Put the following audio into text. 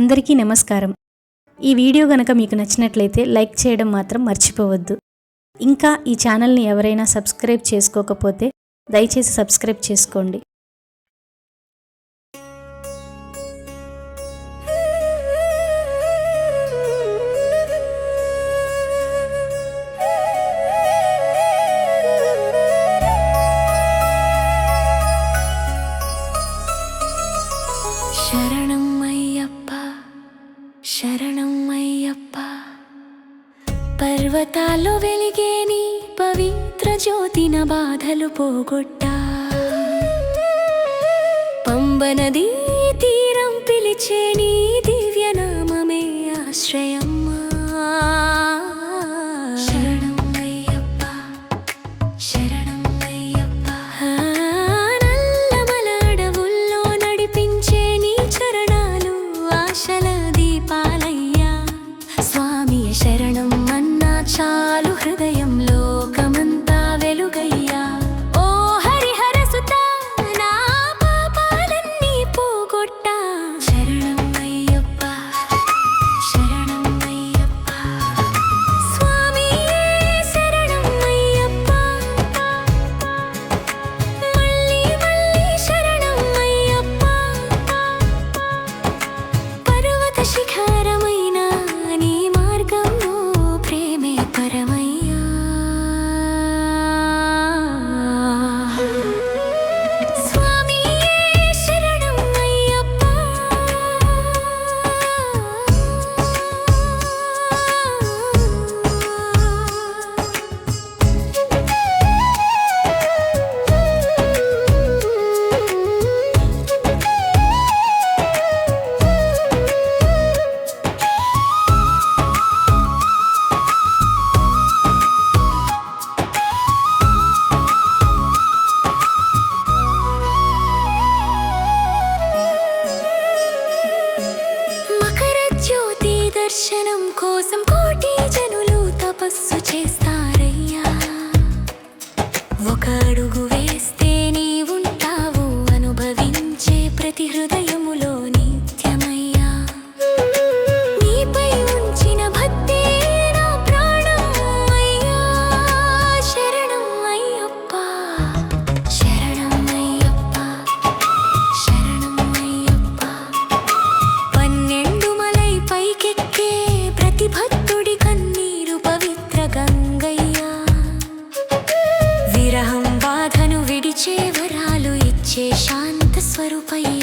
అందరికీ నమస్కారం. ఈ వీడియో గనక మీకు నచ్చినట్లయితే లైక్ చేయడం మాత్రం మర్చిపోవద్దు. ఇంకా ఈ ఛానల్ని ఎవరైనా సబ్స్క్రైబ్ చేసుకోకపోతే దయచేసి సబ్స్క్రైబ్ చేసుకోండి. శరణం అయ్యప్ప శరణం అయ్యప్ప, పర్వతాల్లో వెలిగే నీ పవిత్ర జ్యోతిన బాధలు పోగొట్టా. పంబనది తీరం పిలిచే నీ దివ్యనామమే ఆశ్రయమ్మా. శరణం అయ్యప్ప శరణం అయ్యప్ప, నల్లమల అడవుల్లో నడిపించే నీ చరణాలు ఆశల దీపాలయ్యా. స్వామి శరణం అన్నా చాలు, హృదయం లోకమంతా వెలుగయ్యా. ఓ హరిహర సుత, నా పాపాలన్నీ పోగొట్టా. శరణం అయ్యప్ప శరణం అయ్యప్ప, స్వామి శరణం అయ్యప్ప. మళ్ళీ మళ్ళీ శరణం అయ్యప్ప, పర్వత శిఖరమైన నీ మార్గంలో ప్రేమే పరమయ్యా. స్వామి శరణం అయ్యప్ప. మకర జ్యోతి దర్శనం కోసం కోటి జనులు తపస్సు చేస్తారయ్యా. ఒక అడుగు వేస్తే నీవుంటావు, అనుభవించే ప్రతి హృదయములో నిత్యమయ్యా. నీపై ఉంచిన భక్తే నా ప్రాణం అయ్యా. శరణం అయ్యప్ప శరణం అయ్యప్ప శరణం అయ్యప్ప, 12 మలై పైకెక్కే ప్రతి భక్తుడి కన్నీరు పవిత్ర గంగయ్యా. విరహం బాధను విడిచే వరాలు ఇచ్చే శాంత స్వరూపయ్యా.